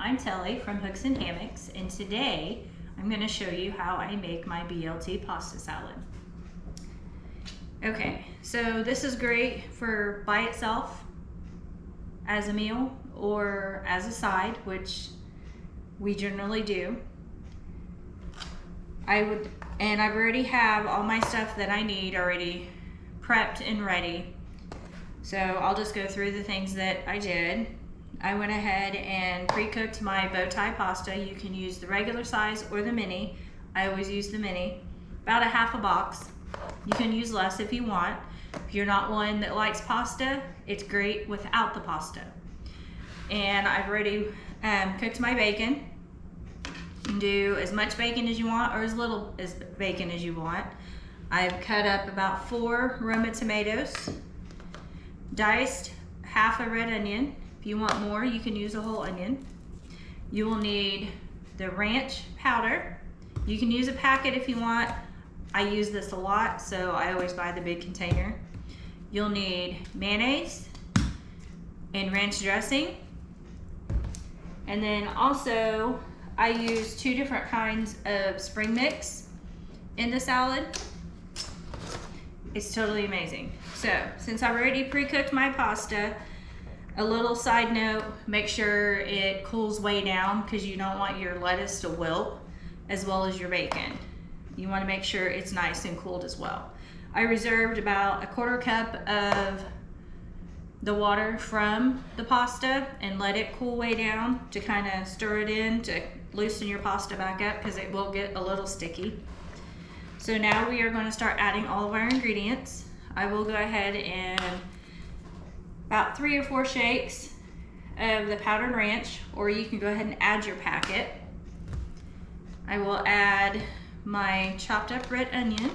I'm Tellie from Hooks and Hammocks, and today I'm going to show you how I make my BLT pasta salad. Okay, so this is great for by itself as a meal or as a side, which we generally do. I've already have all my stuff that I need already prepped and ready. So I'll just go through the things that I did. I went ahead and pre-cooked my bow tie pasta. You can use the regular size or the mini. I always use the mini. About a half a box. You can use less if you want. If you're not one that likes pasta, it's great without the pasta. And I've already cooked my bacon. You can do as much bacon as you want or as little as bacon as you want. I've cut up about 4 Roma tomatoes, diced half a red onion. If you want more, you can use a whole onion. You will need the ranch powder. You can use a packet if you want. I use this a lot, so I always buy the big container. You'll need mayonnaise and ranch dressing. And then also, I use 2 different kinds of spring mix in the salad. It's totally amazing. So, since I've already pre-cooked my pasta, a little side note, make sure it cools way down because you don't want your lettuce to wilt as well as your bacon. You want to make sure it's nice and cooled as well. I reserved about a 1/4 cup of the water from the pasta and let it cool way down to kind of stir it in to loosen your pasta back up because it will get a little sticky. So now we are going to start adding all of our ingredients. I will go ahead and about 3 or 4 shakes of the powdered ranch, or you can go ahead and add your packet. I will add my chopped up red onion.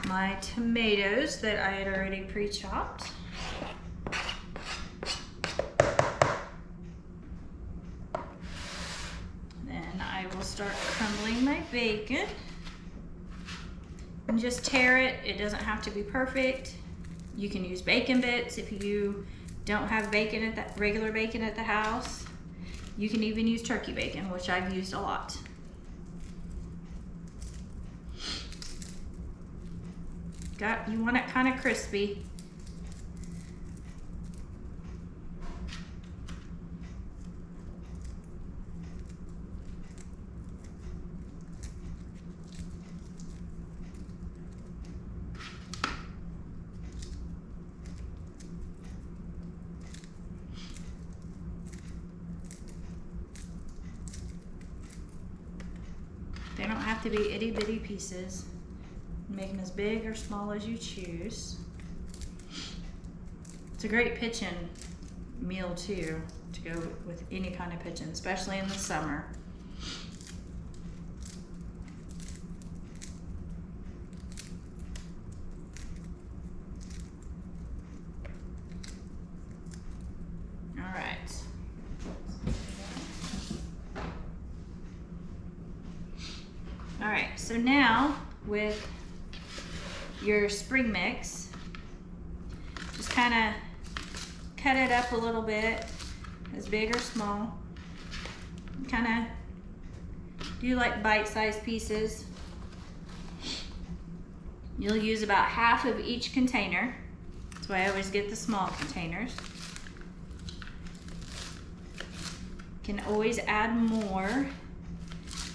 My tomatoes that I had already pre-chopped. Then I will start crumbling my bacon. And just tear it. It doesn't have to be perfect. You can use bacon bits if you don't have bacon at the regular bacon at the house. You can even use turkey bacon, which I've used a lot. You want it kind of crispy. They don't have to be itty bitty pieces. Make them as big or small as you choose. It's a great pigeon meal too, to go with any kind of pigeon, especially in the summer. All right. All right, so now with your spring mix, just kind of cut it up a little bit, as big or small. Kind of do like bite-sized pieces. You'll use about half of each container. That's why I always get the small containers. You can always add more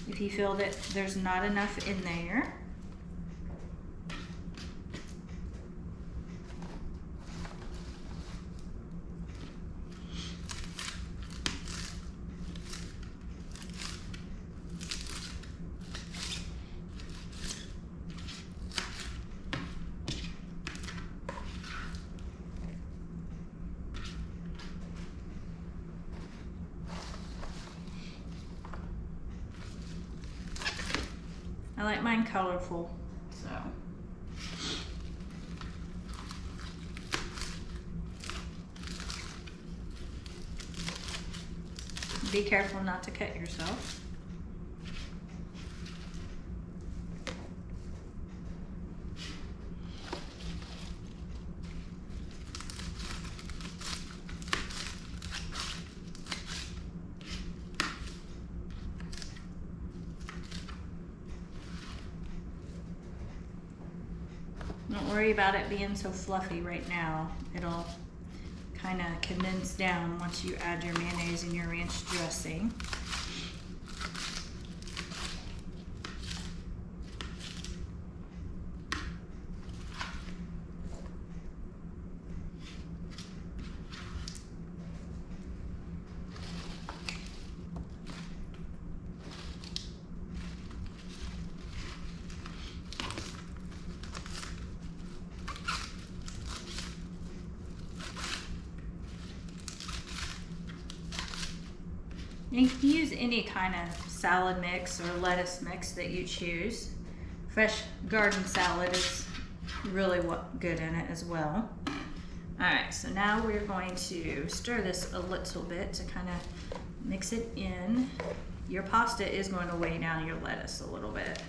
if you feel that there's not enough in there. I like mine colorful, so. Be careful not to cut yourself. Don't worry about it being so fluffy right now. It'll kind of condense down once you add your mayonnaise and your ranch dressing. You can use any kind of salad mix or lettuce mix that you choose. Fresh garden salad is really good in it as well. Alright, so now we're going to stir this a little bit to kind of mix it in. Your pasta is going to weigh down your lettuce a little bit.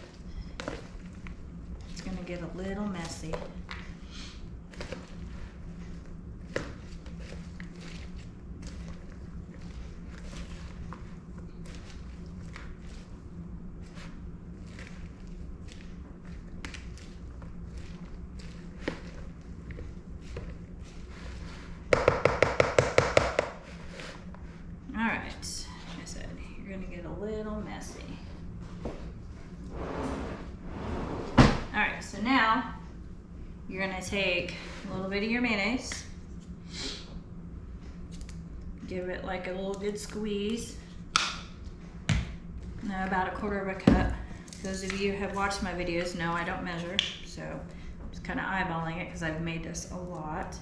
It's going to get a little messy. Alright, so now you're going to take a little bit of your mayonnaise, give it like a little good squeeze, now about 1/4 of a cup. Those of you who have watched my videos know I don't measure, so I'm just kind of eyeballing it because I've made this a lot.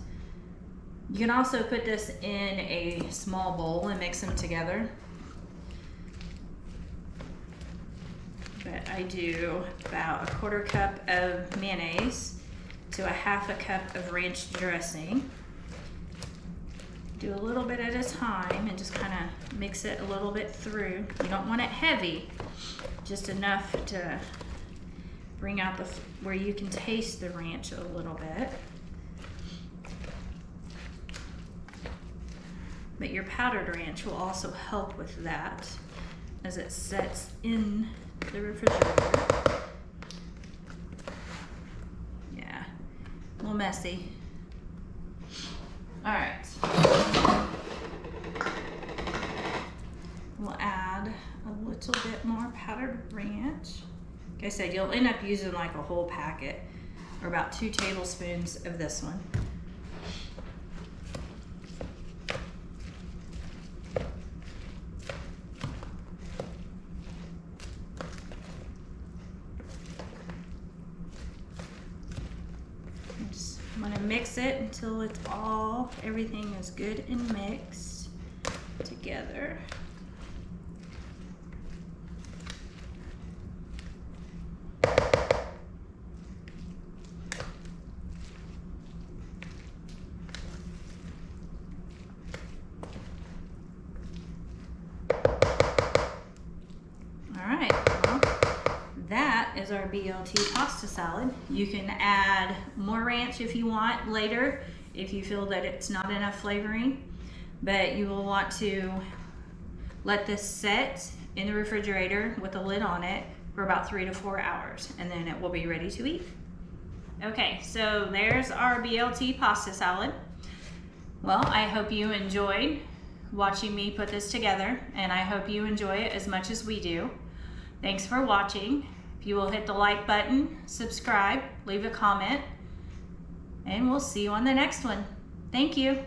You can also put this in a small bowl and mix them together. But I do about 1/4 cup of mayonnaise to a 1/2 cup of ranch dressing. Do a little bit at a time and just kind of mix it a little bit through. You don't want it heavy, just enough to bring out where you can taste the ranch a little bit. But your powdered ranch will also help with that as it sets in the refrigerator. Yeah, a little messy. All right. We'll add a little bit more powdered ranch. Like I said, you'll end up using like a whole packet or about 2 tablespoons of this one. I'm going to mix it until it's everything is good and mixed together. Is our BLT pasta salad. You can add more ranch if you want later, if you feel that it's not enough flavoring, but you will want to let this set in the refrigerator with a lid on it for about 3 to 4 hours, and then it will be ready to eat. Okay, so there's our BLT pasta salad. Well, I hope you enjoyed watching me put this together, and I hope you enjoy it as much as we do. Thanks for watching. If you will hit the like button, subscribe, leave a comment, and we'll see you on the next one. Thank you.